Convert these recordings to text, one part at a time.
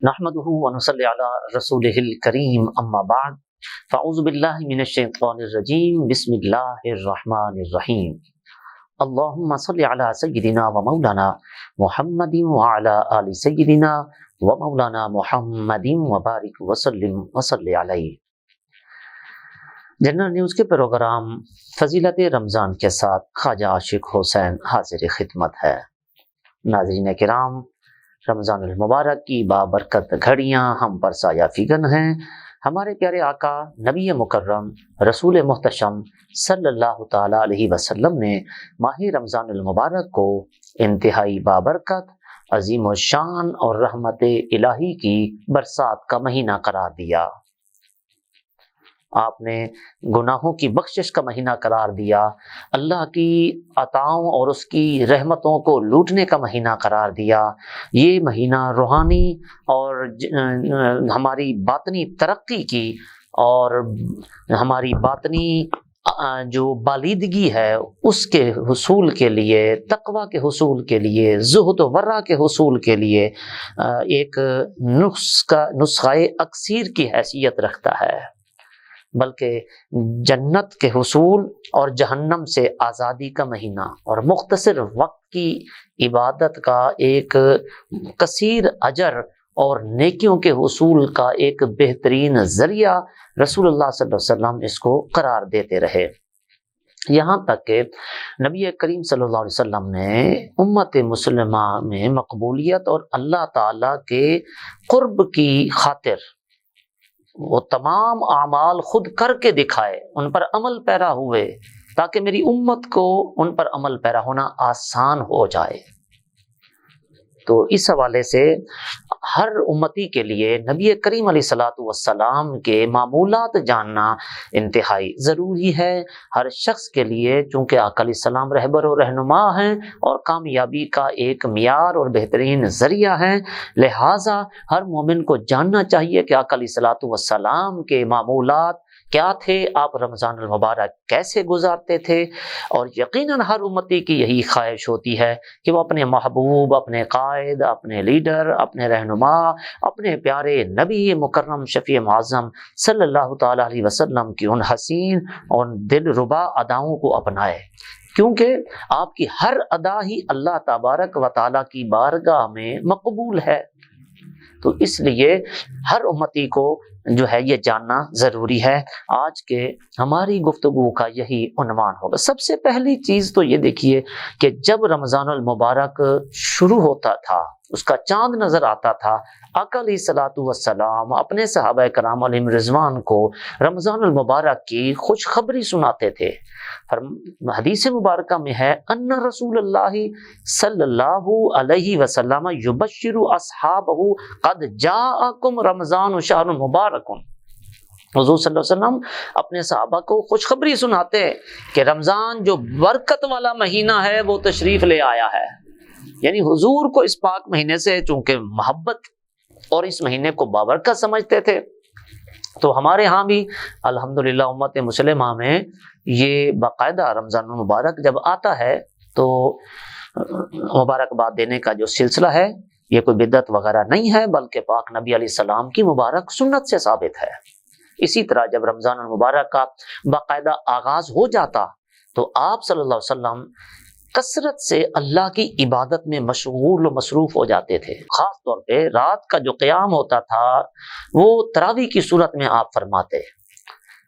نحمده ونصلي على رسوله الكريم اما بعد فاعوذ بالله من الشيطان الرجيم بسم الله الرحمن الرحيم اللهم صل على سيدنا ومولانا محمد وعلى آل سيدنا ومولانا محمد وبارك وسلم وصل علیہ۔ جنرل نیوز کے پروگرام فضیلت رمضان کے ساتھ خواجہ عاشق حسین حاضر خدمت ہے۔ ناظرین کرام، رمضان المبارک کی بابرکت گھڑیاں ہم پر سایہ فگن ہیں۔ ہمارے پیارے آقا نبی مکرم رسول محتشم صلی اللہ تعالی علیہ وسلم نے ماہ رمضان المبارک کو انتہائی بابرکت، عظیم الشان اور رحمت الہی کی برسات کا مہینہ قرار دیا۔ آپ نے گناہوں کی بخشش کا مہینہ قرار دیا، اللہ کی عطاؤں اور اس کی رحمتوں کو لوٹنے کا مہینہ قرار دیا۔ یہ مہینہ روحانی اور ہماری باطنی ترقی کی اور ہماری باطنی جو بالیدگی ہے اس کے حصول کے لیے، تقوی کے حصول کے لیے، زہد و ورع کے حصول کے لیے ایک نسخہ اکسیر کی حیثیت رکھتا ہے، بلکہ جنت کے حصول اور جہنم سے آزادی کا مہینہ اور مختصر وقت کی عبادت کا ایک کثیر اجر اور نیکیوں کے حصول کا ایک بہترین ذریعہ رسول اللہ صلی اللہ علیہ وسلم اس کو قرار دیتے رہے، یہاں تک کہ نبی کریم صلی اللہ علیہ وسلم نے امت مسلمہ میں مقبولیت اور اللہ تعالیٰ کے قرب کی خاطر وہ تمام اعمال خود کر کے دکھائے، ان پر عمل پیرا ہوئے، تاکہ میری امت کو ان پر عمل پیرا ہونا آسان ہو جائے۔ تو اس حوالے سے ہر امتی کے لیے نبی کریم علیہ الصلوۃ والسلام کے معمولات جاننا انتہائی ضروری ہے۔ ہر شخص کے لیے، چونکہ آقا علیہ السلام رہبر و رہنما ہیں اور کامیابی کا ایک معیار اور بہترین ذریعہ ہیں، لہٰذا ہر مومن کو جاننا چاہیے کہ آقا علیہ الصلوۃ والسلام کے معمولات کیا تھے، آپ رمضان المبارک کیسے گزارتے تھے۔ اور یقیناً ہر امتی کی یہی خواہش ہوتی ہے کہ وہ اپنے محبوب، اپنے قائد، اپنے لیڈر، اپنے رہنما، اپنے پیارے نبی مکرم شفیع معظم صلی اللہ تعالی علیہ وسلم کی ان حسین اور دل ربا اداؤں کو اپنائے، کیونکہ آپ کی ہر ادا ہی اللہ تبارک و تعالیٰ کی بارگاہ میں مقبول ہے۔ تو اس لیے ہر امتی کو جو ہے یہ جاننا ضروری ہے۔ آج کے ہماری گفتگو کا یہی عنوان ہوگا۔ سب سے پہلی چیز تو یہ دیکھیے کہ جب رمضان المبارک شروع ہوتا تھا، اس کا چاند نظر آتا تھا، آقا علیہ الصلوۃ والسلام اپنے صحابہ کرام علیہم رضوان کو رمضان المبارک کی خوشخبری سناتے تھے۔ حدیث مبارکہ میں ہے ان رسول اللہ صلی اللہ علیہ وسلم یبشر اصحابہ قد جاءکم رمضان شہر مبارک۔ حضور صلی اللہ علیہ وسلم اپنے صحابہ کو خوشخبری سناتے کہ رمضان جو برکت والا مہینہ ہے وہ تشریف لے آیا ہے۔ یعنی حضور کو اس پاک مہینے سے چونکہ محبت اور اس مہینے کو بابرکت سمجھتے تھے، تو ہمارے ہاں بھی الحمدللہ امت مسلمہ میں یہ باقاعدہ رمضان المبارک جب آتا ہے تو مبارکباد دینے کا جو سلسلہ ہے یہ کوئی بدعت وغیرہ نہیں ہے، بلکہ پاک نبی علیہ السلام کی مبارک سنت سے ثابت ہے۔ اسی طرح جب رمضان المبارک کا باقاعدہ آغاز ہو جاتا تو آپ صلی اللہ علیہ وسلم کثرت سے اللہ کی عبادت میں مشغول و مصروف ہو جاتے تھے۔ خاص طور پہ رات کا جو قیام ہوتا تھا وہ تراویح کی صورت میں آپ فرماتے۔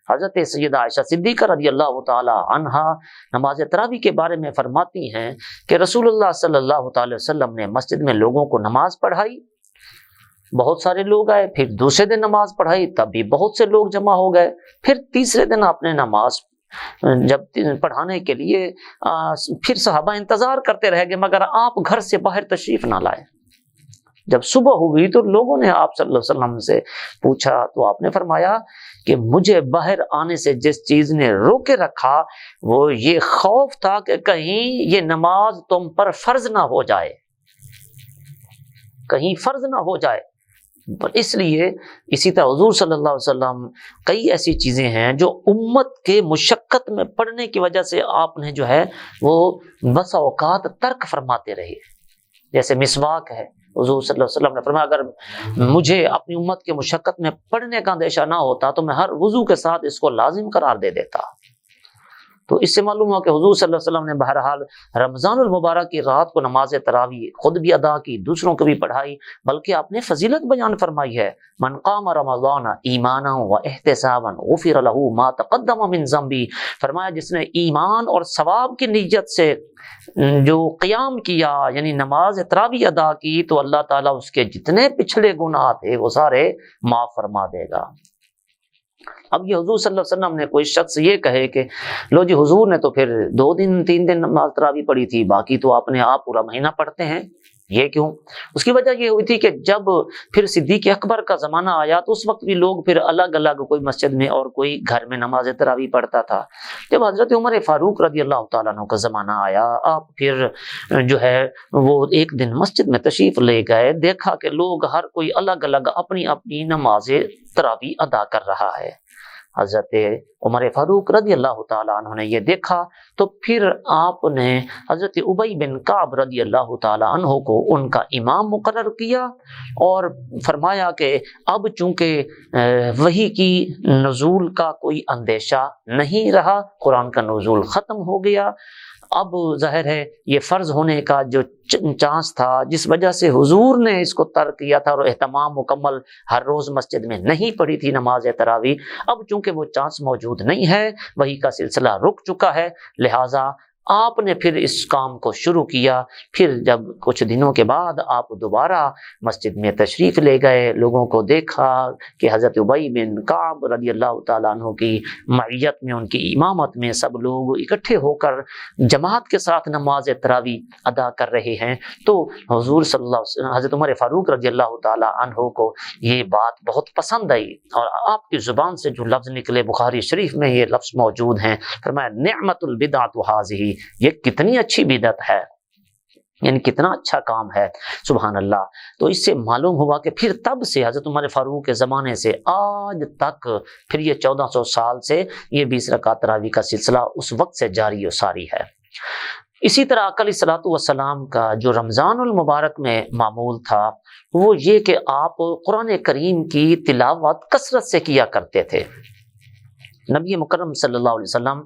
حضرت سیدہ عائشہ صدیقہ رضی اللہ تعالی عنہا نماز تراویح کے بارے میں فرماتی ہیں کہ رسول اللہ صلی اللہ تعالی وسلم نے مسجد میں لوگوں کو نماز پڑھائی، بہت سارے لوگ آئے، پھر دوسرے دن نماز پڑھائی، تب بھی بہت سے لوگ جمع ہو گئے، پھر تیسرے دن آپ نے نماز جب پڑھانے کے لیے پھر صحابہ انتظار کرتے رہ گئے، مگر آپ گھر سے باہر تشریف نہ لائے۔ جب صبح ہوئی تو لوگوں نے آپ صلی اللہ علیہ وسلم سے پوچھا تو آپ نے فرمایا کہ مجھے باہر آنے سے جس چیز نے روکے رکھا وہ یہ خوف تھا کہ کہیں یہ نماز تم پر فرض نہ ہو جائے، کہیں فرض نہ ہو جائے۔ اس لیے اسی طرح حضور صلی اللہ علیہ وسلم کئی ایسی چیزیں ہیں جو امت کے مشقت میں پڑنے کی وجہ سے آپ نے جو ہے وہ بسا اوقات ترک فرماتے رہے، جیسے مسواک ہے، حضور صلی اللہ علیہ وسلم نے فرمایا اگر مجھے اپنی امت کے مشقت میں پڑنے کا اندیشہ نہ ہوتا تو میں ہر وضو کے ساتھ اس کو لازم قرار دے دیتا۔ تو اس سے معلوم ہوا کہ حضور صلی اللہ علیہ وسلم نے بہرحال رمضان المبارک کی رات کو نماز تراویح خود بھی ادا کی، دوسروں کو بھی پڑھائی، بلکہ آپ نے فضیلت بیان فرمائی ہے، من قام رمضان ایمانا و احتسابا غفر له ما تقدم من ذنبی، فرمایا جس نے ایمان اور ثواب کی نیت سے جو قیام کیا یعنی نماز تراویح ادا کی تو اللہ تعالیٰ اس کے جتنے پچھلے گناہ تھے وہ سارے معاف فرما دے گا۔ اب یہ حضور صلی اللہ علیہ وسلم نے کوئی شخص یہ کہے کہ لو جی حضور نے تو پھر 2 دن 3 دن نماز تراویح پڑھی تھی، باقی تو آپ نے پورا مہینہ پڑھتے ہیں، یہ کیوں؟ اس کی وجہ یہ ہوئی تھی کہ جب پھر صدیق اکبر کا زمانہ آیا تو اس وقت بھی لوگ پھر الگ الگ، کوئی مسجد میں اور کوئی گھر میں نماز تراویح پڑھتا تھا۔ جب حضرت عمر فاروق رضی اللہ تعالیٰ عنہ کا زمانہ آیا، آپ پھر جو ہے وہ ایک دن مسجد میں تشریف لے گئے، دیکھا کہ لوگ ہر کوئی الگ الگ اپنی اپنی نماز تراویح ادا کر رہا ہے۔ حضرت عمر فاروق رضی اللہ تعالیٰ عنہ نے یہ دیکھا تو پھر آپ نے حضرت ابی بن کعب رضی اللہ تعالیٰ عنہ کو ان کا امام مقرر کیا اور فرمایا کہ اب چونکہ وحی کی نزول کا کوئی اندیشہ نہیں رہا، قرآن کا نزول ختم ہو گیا، اب ظاہر ہے یہ فرض ہونے کا جو چانس تھا جس وجہ سے حضور نے اس کو ترک کیا تھا اور اہتمام مکمل ہر روز مسجد میں نہیں پڑھی تھی نماز تراویح، اب چونکہ وہ چانس موجود نہیں ہے، وحی کا سلسلہ رک چکا ہے، لہٰذا آپ نے پھر اس کام کو شروع کیا۔ پھر جب کچھ دنوں کے بعد آپ دوبارہ مسجد میں تشریف لے گئے، لوگوں کو دیکھا کہ حضرت ابی بن کعب رضی اللہ تعالیٰ عنہ کی معیت میں، ان کی امامت میں سب لوگ اکٹھے ہو کر جماعت کے ساتھ نماز تراویح ادا کر رہے ہیں، تو حضور صلی اللہ علیہ وسلم حضرت عمر فاروق رضی اللہ تعالیٰ عنہ کو یہ بات بہت پسند آئی اور آپ کی زبان سے جو لفظ نکلے، بخاری شریف میں یہ لفظ موجود ہیں، فرمایا نعمت البدعۃ ھذہ، یہ کتنی اچھی بدعت ہے، یعنی کتنا اچھا کام ہے، سبحان اللہ۔ تو اس سے معلوم ہوا کہ پھر تب سے حضرت عمر فاروق کے زمانے سے آج تک، پھر یہ 1400 سال سے یہ 20 رکعت تراویح کا سلسلہ اس وقت سے جاری و ساری ہے۔ اسی طرح آقا علیہ الصلوۃ والسلام کا جو رمضان المبارک میں معمول تھا وہ یہ کہ آپ قرآن کریم کی تلاوت کثرت سے کیا کرتے تھے۔ نبی مکرم صلی اللہ علیہ وسلم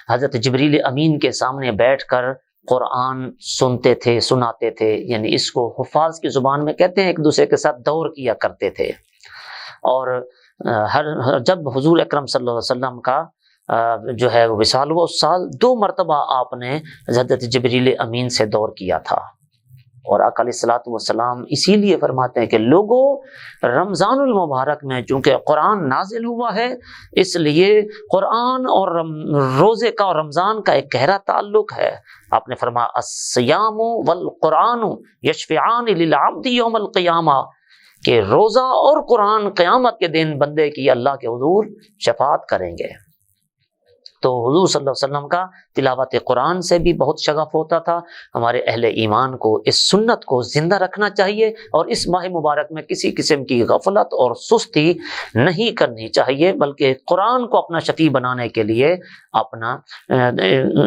حضرت جبریل امین کے سامنے بیٹھ کر قرآن سنتے تھے، سناتے تھے، یعنی اس کو حفاظ کی زبان میں کہتے ہیں، ایک دوسرے کے ساتھ دور کیا کرتے تھے۔ اور جب حضور اکرم صلی اللہ علیہ وسلم کا جو ہے وہ وصال ہوا، اس سال 2 مرتبہ آپ نے حضرت جبریل امین سے دور کیا تھا۔ اور آقا علیہ الصلوۃ والسلام اسی لیے فرماتے ہیں کہ لوگوں رمضان المبارک میں چونکہ قرآن نازل ہوا ہے، اس لیے قرآن اور روزے کا اور رمضان کا ایک گہرا تعلق ہے۔ آپ نے فرمایا الصیام والقرآن یشفعان للعبد یوم القیامہ، کہ روزہ اور قرآن قیامت کے دن بندے کی اللہ کے حضور شفاعت کریں گے۔ تو حضور صلی اللہ علیہ وسلم کا تلاوت قرآن سے بھی بہت شغف ہوتا تھا۔ ہمارے اہل ایمان کو اس سنت کو زندہ رکھنا چاہیے اور اس ماہ مبارک میں کسی قسم کی غفلت اور سستی نہیں کرنی چاہیے، بلکہ قرآن کو اپنا شفیع بنانے کے لیے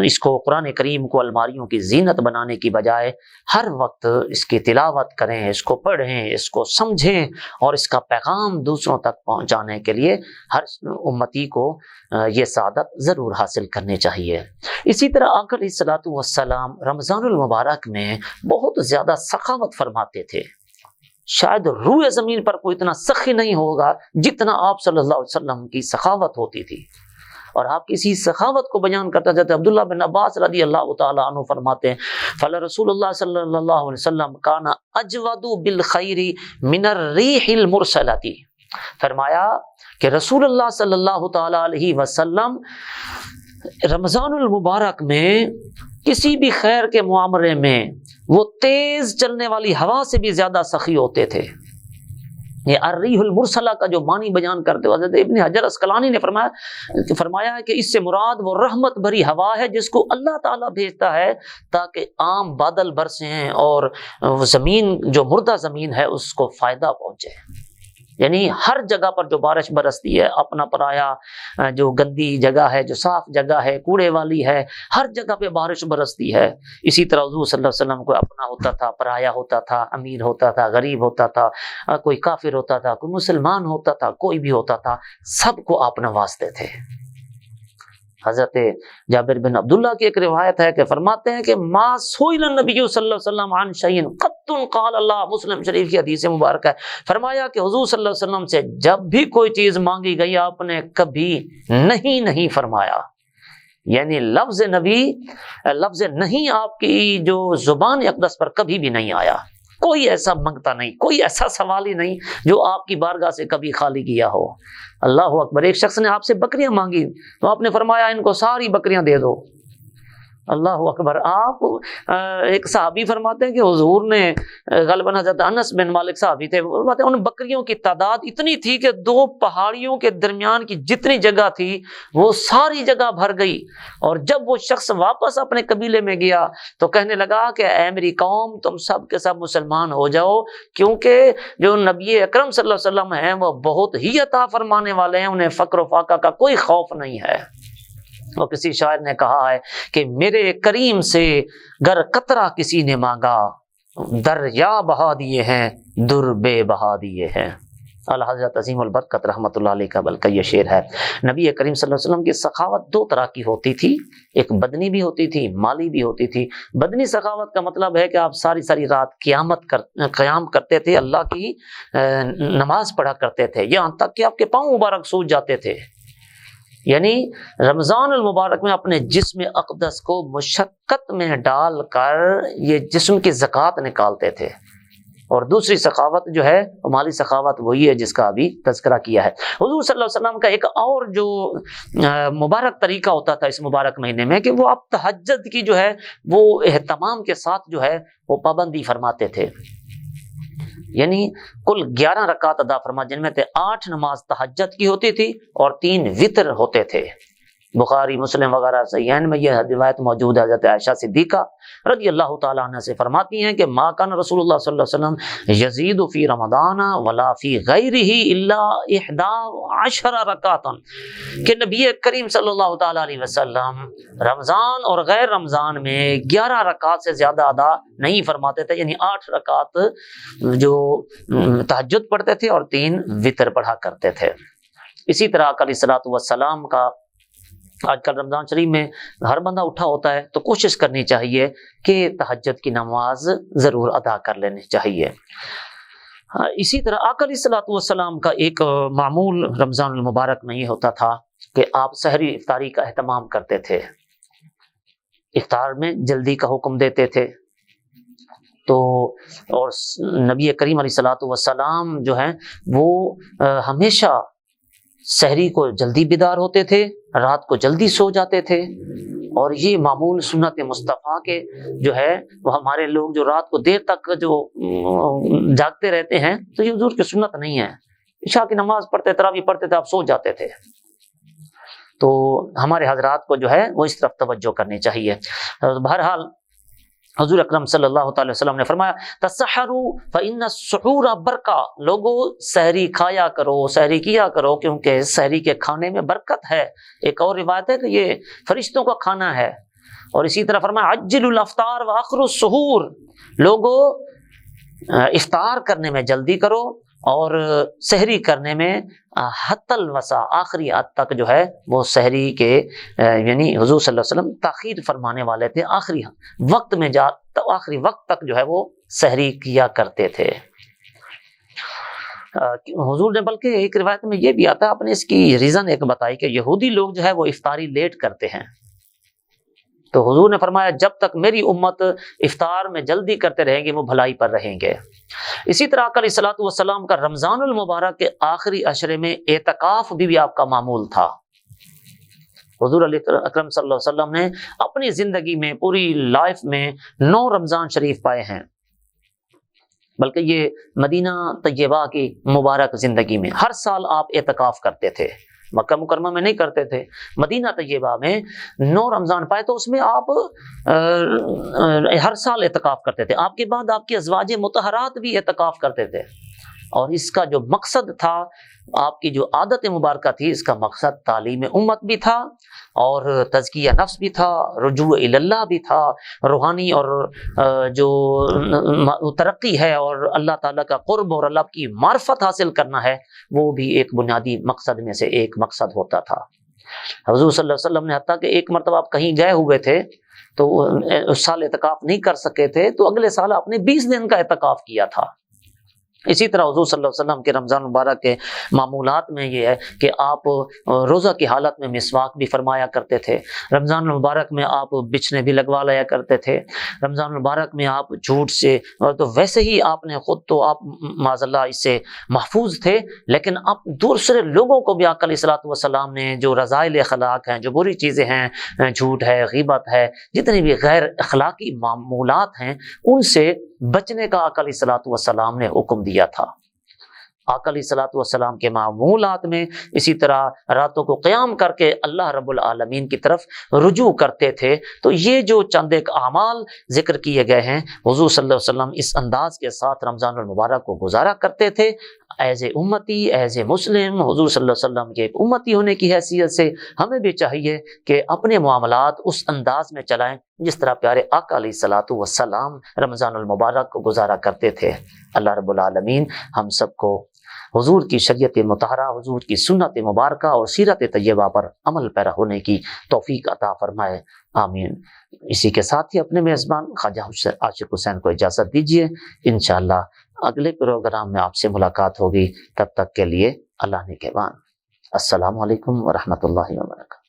اس کو قرآن کریم کو الماریوں کی زینت بنانے کی بجائے ہر وقت اس کی تلاوت کریں، اس کو پڑھیں، اس کو سمجھیں اور اس کا پیغام دوسروں تک پہنچانے کے لیے ہر امتی کو یہ سعادت ضرور حاصل کرنی چاہیے۔ اسی طرح آقا علیہ الصلوۃ والسلام رمضان المبارک میں بہت زیادہ سخاوت فرماتے تھے۔ شاید روئے زمین پر کوئی اتنا سخی نہیں ہوگا جتنا آپ صلی اللہ علیہ وسلم کی سخاوت ہوتی تھی، اور آپ کسی سخاوت کو بیان کرتا جاتا ہے۔ عبداللہ بن عباس رضی اللہ تعالیٰ عنہ فرماتے ہیں فَلَ رسول اللہ صلی اللہ علیہ وسلم کَانَ أَجْوَدُ بِالْخَيْرِ مِنَ الرِّيحِ الْمُرْسَلَةِ، فرمایا کہ رسول اللہ صلی اللہ تعالیٰ علیہ وسلم رمضان المبارک میں کسی بھی خیر کے معاملے میں وہ تیز چلنے والی ہوا سے بھی زیادہ سخی ہوتے تھے۔ یہ الریح المرسلہ کا جو معنی بیان کرتے ہوئے حضرت ابن حجر اسقلانی نے فرمایا ہے کہ اس سے مراد وہ رحمت بھری ہوا ہے جس کو اللہ تعالیٰ بھیجتا ہے تاکہ عام بادل برسیں اور زمین جو مردہ زمین ہے اس کو فائدہ پہنچے۔ یعنی ہر جگہ پر جو بارش برستی ہے، اپنا پرایا جو گندی جگہ ہے، جو صاف جگہ ہے، کوڑے والی ہے، ہر جگہ پہ بارش برستی ہے۔ اسی طرح حضور صلی اللہ علیہ وسلم کوئی اپنا ہوتا تھا، پرایا ہوتا تھا، امیر ہوتا تھا، غریب ہوتا تھا، کوئی کافر ہوتا تھا، کوئی مسلمان ہوتا تھا، کوئی بھی ہوتا تھا، سب کو آپ نوازتے تھے۔ حضرت جابر بن عبداللہ کی ایک روایت ہے کہ فرماتے ہیں کہ ما سئل النبی صلی اللہ علیہ وسلم عن شیء قط قال اللہ، مسلم شریف کی حدیث مبارک ہے، فرمایا کہ حضور صلی اللہ علیہ وسلم سے جب بھی کوئی چیز مانگی گئی آپ نے کبھی نہیں فرمایا، یعنی لفظ نبی، لفظ نہیں آپ کی جو زبان اقدس پر کبھی بھی نہیں آیا۔ کوئی ایسا منگتا نہیں، کوئی ایسا سوال ہی نہیں جو آپ کی بارگاہ سے کبھی خالی کیا ہو۔ اللہ اکبر، ایک شخص نے آپ سے بکریاں مانگی تو آپ نے فرمایا ان کو ساری بکریاں دے دو۔ اللہ اکبر۔ آپ ایک صحابی فرماتے ہیں کہ حضور نے غالباً حضرت انس بن مالک صحابی تھے، فرماتے ہیں ان بکریوں کی تعداد اتنی تھی کہ 2 پہاڑیوں کے درمیان کی جتنی جگہ تھی وہ ساری جگہ بھر گئی، اور جب وہ شخص واپس اپنے قبیلے میں گیا تو کہنے لگا کہ اے میری قوم، تم سب کے سب مسلمان ہو جاؤ، کیونکہ جو نبی اکرم صلی اللہ علیہ وسلم ہیں وہ بہت ہی عطا فرمانے والے ہیں، انہیں فقر و فاقہ کا کوئی خوف نہیں ہے۔ اور کسی شاعر نے کہا ہے کہ میرے کریم سے گر قطرہ کسی نے مانگا، دریا بہا دیے ہیں، در بے بہا دیے ہیں۔ الحضرت عظیم البرکت رحمۃ اللہ علیہ کا بلکہ یہ شعر ہے۔ نبی کریم صلی اللہ علیہ وسلم کی سخاوت 2 طرح کی ہوتی تھی، ایک بدنی بھی ہوتی تھی، مالی بھی ہوتی تھی۔ بدنی سخاوت کا مطلب ہے کہ آپ ساری رات قیام کرتے تھے، اللہ کی نماز پڑھا کرتے تھے، یہاں تک کہ آپ کے پاؤں مبارک سوج جاتے تھے، یعنی رمضان المبارک میں اپنے جسم اقدس کو مشقت میں ڈال کر یہ جسم کی زکوٰۃ نکالتے تھے۔ اور دوسری سخاوت جو ہے مالی سخاوت وہی ہے جس کا ابھی تذکرہ کیا ہے۔ حضور صلی اللہ علیہ وسلم کا ایک اور جو مبارک طریقہ ہوتا تھا اس مبارک مہینے میں کہ وہ آپ تہجد کی جو ہے وہ اہتمام کے ساتھ جو ہے وہ پابندی فرماتے تھے، یعنی کل 11 رکعت ادا فرما، جن میں 8 نماز تہجد کی ہوتی تھی اور 3 وطر ہوتے تھے۔ بخاری مسلم وغیرہ صحیحین میں یہ روایت موجود ہے۔ حضرت عائشہ صدیقہ رضی اللہ تعالیٰ عنہ سے فرماتی ہیں کہ ما کان رسول اللہ صلی اللہ علیہ وسلم یزید فی رمضان ولا فی غیرہ الا 11 رکعتا، کہ نبی کریم صلی اللہ تعالیٰ علیہ وسلم رمضان اور غیر رمضان میں 11 رکعت سے زیادہ ادا نہیں فرماتے تھے، یعنی 8 رکعت جو تہجد پڑھتے تھے اور 3 وطر پڑھا کرتے تھے۔ اسی طرح علیہ الصلوۃ والسلام کا آج کل رمضان شریف میں ہر بندہ اٹھا ہوتا ہے تو کوشش کرنی چاہیے کہ تہجد کی نماز ضرور ادا کر لینی چاہیے۔ اسی طرح آقا علیہ الصلوۃ والسلام کا ایک معمول رمضان المبارک میں یہ ہوتا تھا کہ آپ سحری افطاری کا اہتمام کرتے تھے، افطار میں جلدی کا حکم دیتے تھے۔ تو اور نبی کریم علیہ الصلوۃ والسلام جو ہیں وہ ہمیشہ سحری کو جلدی بیدار ہوتے تھے، رات کو جلدی سو جاتے تھے، اور یہ معمول سنت مصطفیٰ کے جو ہے وہ ہمارے لوگ جو رات کو دیر تک جو جاگتے رہتے ہیں تو یہ حضور کی سنت نہیں ہے۔ عشاء کی نماز پڑھتے، تراویح پڑھتے تھے، آپ سو جاتے تھے۔ تو ہمارے حضرات کو جو ہے وہ اس طرف توجہ کرنی چاہیے۔ بہرحال حضور اکرم صلی اللہ تعالی وسلم نے فرمایا تسحروا فإن السحور برکہ، لوگو سحری کھایا کرو، سحری کیا کرو، کیونکہ سحری کے کھانے میں برکت ہے۔ ایک اور روایت ہے کہ یہ فرشتوں کا کھانا ہے۔ اور اسی طرح فرمایا عجلوا الافطار واخروا السحور، لوگو افطار کرنے میں جلدی کرو اور سحری کرنے میں حتی الوسع، آخری حد تک جو ہے وہ سحری کے یعنی حضور صلی اللہ علیہ وسلم تاخیر فرمانے والے تھے، آخری وقت میں آخری وقت تک جو ہے وہ سحری کیا کرتے تھے۔ حضور نے بلکہ ایک روایت میں یہ بھی آتا ہے، آپ نے اس کی ریزن ایک بتائی کہ یہودی لوگ جو ہے وہ افطاری لیٹ کرتے ہیں، تو حضور نے فرمایا جب تک میری امت افطار میں جلدی کرتے رہیں گے وہ بھلائی پر رہیں گے۔ اسی طرح آقا علیہ الصلوۃ والسلام کا رمضان المبارک کے آخری عشرے میں اعتکاف بھی آپ کا معمول تھا۔ حضور علیہ اکرم صلی اللہ علیہ وسلم نے اپنی زندگی میں پوری لائف میں 9 رمضان شریف پائے ہیں، بلکہ یہ مدینہ طیبہ کی مبارک زندگی میں ہر سال آپ اعتکاف کرتے تھے، مکہ مکرمہ میں نہیں کرتے تھے، مدینہ طیبہ میں 9 رمضان پائے، تو اس میں آپ ہر سال اعتکاف کرتے تھے۔ آپ کے بعد آپ کی ازواج مطہرات بھی اعتکاف کرتے تھے، اور اس کا جو مقصد تھا، آپ کی جو عادت مبارکہ تھی، اس کا مقصد تعلیم امت بھی تھا اور تزکیہ نفس بھی تھا، رجوع الی اللہ بھی تھا، روحانی اور جو ترقی ہے اور اللہ تعالیٰ کا قرب اور اللہ کی معرفت حاصل کرنا ہے، وہ بھی ایک بنیادی مقصد میں سے ایک مقصد ہوتا تھا۔ حضور صلی اللہ علیہ وسلم نے حتیٰ کہ ایک مرتبہ آپ کہیں گئے ہوئے تھے تو اس سال اعتکاف نہیں کر سکے تھے، تو اگلے سال آپ نے 20 دن کا اعتکاف کیا تھا۔ اسی طرح حضور صلی اللہ علیہ وسلم کے رمضان مبارک کے معمولات میں یہ ہے کہ آپ روزہ کی حالت میں مسواک بھی فرمایا کرتے تھے، رمضان مبارک میں آپ بچھنے بھی لگوا لیا کرتے تھے، رمضان مبارک میں آپ جھوٹ سے، تو ویسے ہی آپ نے خود تو آپ معاذ اللہ اس سے محفوظ تھے، لیکن آپ دوسرے لوگوں کو بھی آقا علیہ الصلوۃ والسلام نے جو رذائل اخلاق ہیں، جو بری چیزیں ہیں، جھوٹ ہے، غیبت ہے، جتنی بھی غیر اخلاقی معمولات ہیں، ان سے بچنے کا آقا علیہ الصلوۃ والسلام نے حکم دیا تھا۔ آقا علیہ الصلوۃ والسلام کے معمولات میں اسی طرح راتوں کو قیام کر کے اللہ رب العالمین کی طرف رجوع کرتے تھے۔ تو یہ جو چند ایک اعمال ذکر کیے گئے ہیں، حضور صلی اللہ علیہ وسلم اس انداز کے ساتھ رمضان المبارک کو گزارا کرتے تھے۔ ایز اے امتی، ایز اے مسلم، حضور صلی اللہ علیہ وسلم کے ایک امتی ہونے کی حیثیت سے ہمیں بھی چاہیے کہ اپنے معاملات اس انداز میں چلائیں جس طرح پیارے آقا علیہ الصلوۃ والسلام رمضان المبارک کو گزارا کرتے تھے۔ اللہ رب العالمین ہم سب کو حضور کی شریعت مطہرہ، حضور کی سنت مبارکہ اور سیرت طیبہ پر عمل پیرا ہونے کی توفیق عطا فرمائے، آمین۔ اسی کے ساتھ ہی اپنے میزبان خواجہ عاشق حسین کو اجازت دیجیے، انشاءاللہ اگلے پروگرام میں آپ سے ملاقات ہوگی، تب تک کے لیے اللہ نگہبان۔ السلام علیکم ورحمۃ اللہ وبرکاتہ۔